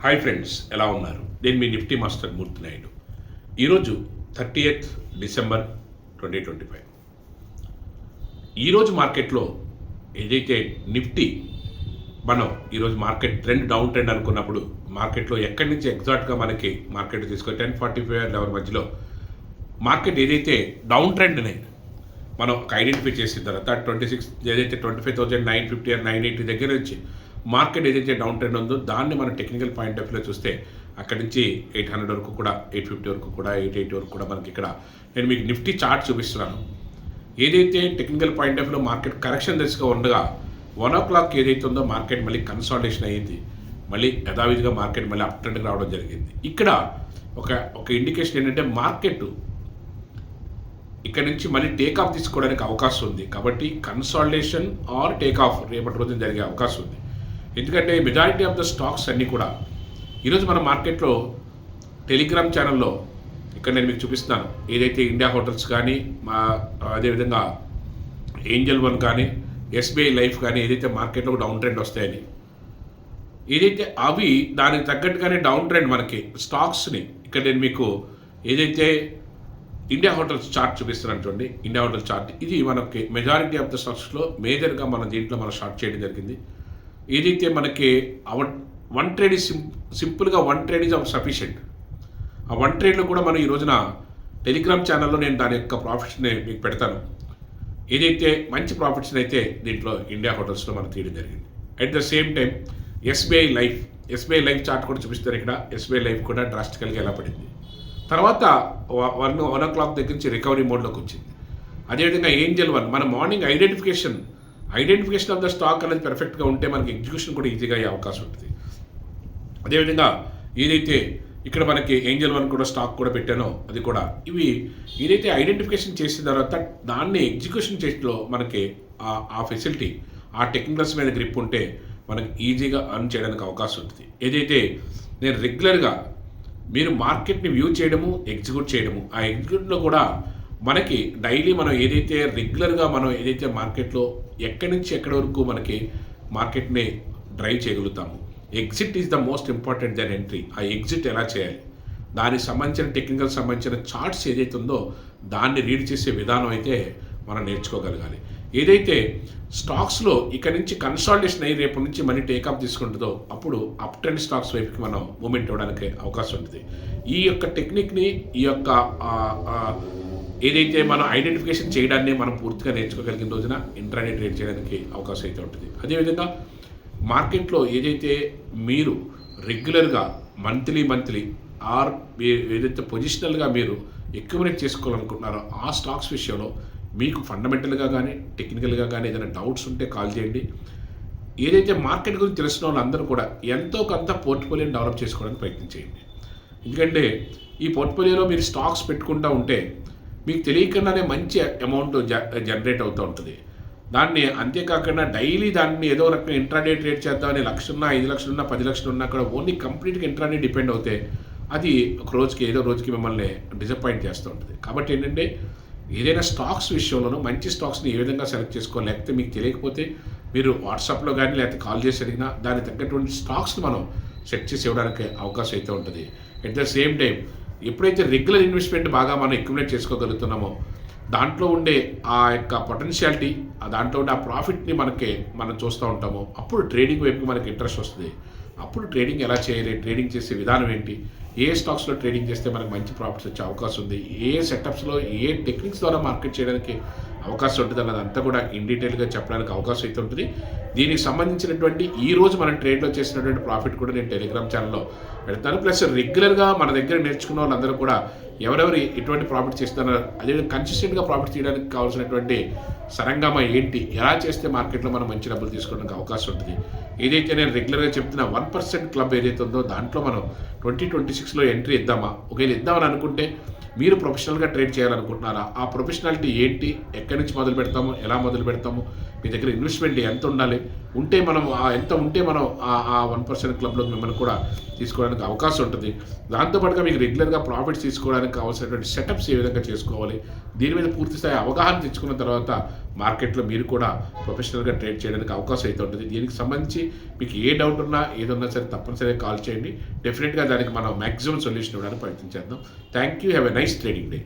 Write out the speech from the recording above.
Hi friends, ఎలా ఉన్నారు? నేను మీ నిఫ్టీ మాస్టర్ మూర్తి నాయుడు. ఈరోజు 30th డిసెంబర్ 2025. ఈరోజు మార్కెట్లో ఏదైతే నిఫ్టీ మనం ఈరోజు మార్కెట్ ట్రెండ్ డౌన్ ట్రెండ్ అనుకున్నప్పుడు మార్కెట్లో ఎక్కడి నుంచి ఎగ్జాక్ట్గా మనకి మార్కెట్ తీసుకొని 10:45 లెవెల్ మధ్యలో మార్కెట్ ఏదైతే డౌన్ ట్రెండ్ని మనం ఐడెంటిఫై చేసిన తర్వాత 26 ఏదైతే 25,950 ఆర్ 980 దగ్గర నుంచి మార్కెట్ ఏదైతే డౌన్ ట్రెండ్ ఉందో దాన్ని మనం టెక్నికల్ పాయింట్ ఆఫ్ వ్యూలో చూస్తే అక్కడి నుంచి 800 వరకు కూడా, 850 వరకు కూడా, 880 వరకు కూడా మనకి ఇక్కడ నేను మీకు నిఫ్టీ చార్ట్ చూపిస్తున్నాను. ఏదైతే టెక్నికల్ పాయింట్ ఆఫ్ వ్యూలో మార్కెట్ కరెక్షన్ దిశగా ఉండగా 1 o'clock ఏదైతే ఉందో మార్కెట్ మళ్ళీ కన్సాలిడేషన్ అయ్యింది. మళ్ళీ యథావిధిగా మార్కెట్ మళ్ళీ అప్ ట్రెండ్కి రావడం జరిగింది. ఇక్కడ ఒక ఇండికేషన్ ఏంటంటే మార్కెట్ ఇక్కడ నుంచి మళ్ళీ టేక్ ఆఫ్ తీసుకోవడానికి అవకాశం ఉంది. కాబట్టి కన్సాలిడేషన్ ఆర్ టేక్ ఆఫ్ రేపటి రోజున జరిగే అవకాశం ఉంది. ఎందుకంటే మెజారిటీ ఆఫ్ ద స్టాక్స్ అన్నీ కూడా ఈరోజు మన మార్కెట్లో టెలిగ్రామ్ ఛానల్లో ఇక్కడ నేను మీకు చూపిస్తున్నాను. ఏదైతే ఇండియా హోటల్స్ కానీ, అదేవిధంగా ఏంజల్ వన్ కానీ, ఎస్బీఐ లైఫ్ కానీ ఏదైతే మార్కెట్లో డౌన్ ట్రెండ్ వస్తాయని, ఏదైతే అవి దానికి తగ్గట్టుగానే డౌన్ ట్రెండ్ మనకి స్టాక్స్ని ఇక్కడ నేను మీకు ఏదైతే ఇండియా హోటల్స్ చార్ట్ చూపిస్తున్నాను చూడండి. ఇండియా హోటల్ చార్ట్ ఇది మనకి మెజారిటీ ఆఫ్ ద స్టాక్స్లో మేజర్గా దీంట్లో మనం షార్ట్ చేయడం జరిగింది. ఏదైతే మనకి వన్ ట్రేడ్ ఈజ్ సింపుల్గా వన్ ట్రేడ్ ఈజ్ సఫిషియెంట్. ఆ వన్ ట్రేడ్లో కూడా మనం ఈ రోజున టెలిగ్రామ్ ఛానల్లో నేను దాని యొక్క ప్రాఫిట్స్ని మీకు పెడతాను. ఏదైతే మంచి ప్రాఫిట్స్ని అయితే దీంట్లో ఇండియా హోటల్స్లో మనం తీయడం జరిగింది. At the same time SBI life chart కూడా చూపిస్తారు. ఇక్కడ ఎస్బీఐ లైఫ్ కూడా డ్రాస్టికల్గా ఎలా పడింది. తర్వాత 1 o'clock దగ్గర నుంచి రికవరీ మోడ్లోకి వచ్చింది. అదేవిధంగా ఏంజల్ వన్ మన morning identification of the stock అనేది పర్ఫెక్ట్గా ఉంటే మనకి ఎగ్జిక్యూషన్ కూడా ఈజీగా అయ్యే అవకాశం ఉంటుంది. అదేవిధంగా ఏదైతే ఇక్కడ మనకి ఏంజల్ వన్ కూడా స్టాక్ కూడా పెట్టానో అది కూడా ఇవి ఏదైతే ఐడెంటిఫికేషన్ చేసిన తర్వాత దాన్ని ఎగ్జిక్యూషన్ చేసిలో మనకి ఆ ఫెసిలిటీ ఆ టెక్నికల్స్ మీద గ్రిప్ ఉంటే మనకి ఈజీగా అర్న్ చేయడానికి అవకాశం ఉంటుంది. ఏదైతే నేను రెగ్యులర్గా మీరు మార్కెట్ని వ్యూ చేయడము, ఎగ్జిక్యూట్ చేయడము, ఆ ఎగ్జిక్యూట్లో కూడా మనకి డైలీ మనం ఏదైతే రెగ్యులర్గా మనం ఏదైతే మార్కెట్లో ఎక్కడి నుంచి ఎక్కడి వరకు మనకి మార్కెట్ని డ్రైవ్ చేయగలుగుతాము. Exit is the most important then entry. ఆ ఎగ్జిట్ ఎలా చేయాలి, దానికి సంబంధించిన టెక్నికల్ సంబంధించిన చార్ట్స్ ఏదైతే ఉందో దాన్ని రీడ్ చేసే విధానం అయితే మనం నేర్చుకోగలగాలి. ఏదైతే స్టాక్స్లో ఇక్కడ నుంచి కన్సాలిడేషన్ అయ్యి రేపు నుంచి మనీ టేకప్ తీసుకుంటుందో అప్పుడు అప్ ట్రెండ్ స్టాక్స్ వైపుకి మనం మూమెంట్ ఇవ్వడానికి అవకాశం ఉంటుంది. ఈ యొక్క టెక్నిక్ని ఈ యొక్క ఏదైతే మనం ఐడెంటిఫికేషన్ చేయడాన్ని మనం పూర్తిగా నేర్చుకోగలిగిన రోజున ఇంట్రాడే ట్రేడ్ చేయడానికి అవకాశం అయితే ఉంటుంది. అదేవిధంగా మార్కెట్లో ఏదైతే మీరు రెగ్యులర్గా మంత్లీ ఆర్ ఏదైతే పొజిషనల్గా మీరు అక్యుములేట్ చేసుకోవాలనుకుంటున్నారో ఆ స్టాక్స్ విషయంలో మీకు ఫండమెంటల్గా కానీ టెక్నికల్గా కానీ ఏదైనా డౌట్స్ ఉంటే కాల్ చేయండి. ఏదైతే మార్కెట్ గురించి తెలిసిన వాళ్ళందరూ కూడా ఎంతో కొంత పోర్ట్ఫోలియోని డెవలప్ చేసుకోవడానికి ప్రయత్నం చేయండి. ఎందుకంటే ఈ పోర్ట్ఫోలియోలో మీరు స్టాక్స్ పెట్టుకుంటూ ఉంటే మీకు తెలియకుండానే మంచి అమౌంట్ జనరేట్ అవుతూ ఉంటుంది. దాన్ని అంతేకాకుండా డైలీ దాన్ని ఏదో రకంగా ఇంట్రాడే ట్రేడ్ చేద్దామని 1,00,000 ఉన్నా, 5 లక్షలు ఉన్నా, 10 లక్షలు ఉన్నా కూడా ఓన్లీ కంప్లీట్గా ఇంట్రాడే డిపెండ్ అవుతే అది ఒక రోజుకి ఏదో రోజుకి మిమ్మల్ని డిసప్పాయింట్ చేస్తూ ఉంటుంది. కాబట్టి ఏంటంటే ఏదైనా స్టాక్స్ విషయంలోనూ మంచి స్టాక్స్ని ఏ విధంగా సెలెక్ట్ చేసుకోవాలి, లేకపోతే మీకు తెలియకపోతే మీరు వాట్సాప్లో కానీ లేకపోతే కాల్ చేసి అడిగినా దానికి తగ్గటువంటి స్టాక్స్ని మనం సెట్ చేసి ఇవ్వడానికి అవకాశం అయితే ఉంటుంది. అట్ ద సేమ్ టైం ఎప్పుడైతే రెగ్యులర్ ఇన్వెస్ట్మెంట్ బాగా మనం అక్యుములేట్ చేసుకోగలుగుతున్నామో దాంట్లో ఉండే ఆ యొక్క పొటెన్షియాలిటీ, దాంట్లో ఉండే ఆ ప్రాఫిట్ని మనం చూస్తూ ఉంటామో అప్పుడు ట్రేడింగ్ వైపుకి మనకి ఇంట్రెస్ట్ వస్తుంది. అప్పుడు ట్రేడింగ్ ఎలా చేయాలి, ట్రేడింగ్ చేసే విధానం ఏంటి, ఏ స్టాక్స్లో ట్రేడింగ్ చేస్తే మనకు మంచి ప్రాఫిట్స్ వచ్చే అవకాశం ఉంది, ఏ సెటప్స్లో ఏ టెక్నిక్స్ ద్వారా మార్కెట్ చేయడానికి అవకాశం ఉంటుంది అన్నది అంతా కూడా ఇన్ డీటెయిల్గా చెప్పడానికి అవకాశం అయితే ఉంటుంది. దీనికి సంబంధించినటువంటి ఈరోజు మనం ట్రేడ్లో చేసినటువంటి ప్రాఫిట్ కూడా నేను టెలిగ్రామ్ ఛానల్లో పెడతాను. ప్లస్ రెగ్యులర్గా మన దగ్గర నేర్చుకున్న వాళ్ళందరూ కూడా ఎవరెవరు ఎటువంటి ప్రాఫిట్ చేస్తున్నారో అదేవిధంగా కన్సిస్టెంట్గా ప్రాఫిట్ చేయడానికి కావాల్సినటువంటి సరంగమా ఏంటి, ఎలా చేస్తే మార్కెట్లో మనం మంచి డబ్బులు తీసుకోవడానికి అవకాశం ఉంటుంది. ఏదైతే నేను రెగ్యులర్గా చెప్తున్న 1% క్లబ్ ఏదైతే ఉందో దాంట్లో మనం 2026లో ఎంట్రీ ఇద్దామా, ఒకవేళ ఇద్దామని అనుకుంటే మీరు ప్రొఫెషనల్గా ట్రేడ్ చేయాలనుకుంటున్నారా, ఆ ప్రొఫెషనాలిటీ ఏంటి, ఎక్కడి నుంచి మొదలు పెడతాము, ఎలా మొదలు పెడతాము, మీ దగ్గర ఇన్వెస్ట్మెంట్ ఎంత ఉండాలి, ఉంటే మనం ఎంత ఉంటే మనం ఆ 1% క్లబ్లో మిమ్మల్ని కూడా తీసుకోవడానికి అవకాశం ఉంటుంది. దాంతోపాటుగా మీకు రెగ్యులర్గా ప్రాఫిట్స్ తీసుకోవడానికి కావాల్సినటువంటి సెటప్స్ ఏ విధంగా చేసుకోవాలి, దీని మీద పూర్తి స్థాయి అవగాహన తెచ్చుకున్న తర్వాత మార్కెట్లో మీరు కూడా ప్రొఫెషనల్గా ట్రేడ్ చేయడానికి అవకాశం అయితే ఉంటుంది. దీనికి సంబంధించి మీకు ఏ డౌట్ ఉన్నా ఏదన్నా సరే తప్పనిసరిగా కాల్ చేయండి. డెఫినెట్గా దానికి మనం మ్యాక్సిమం సొల్యూషన్ ఇవ్వడానికి ప్రయత్నం చేద్దాం. Thank you. Have a nice trading day.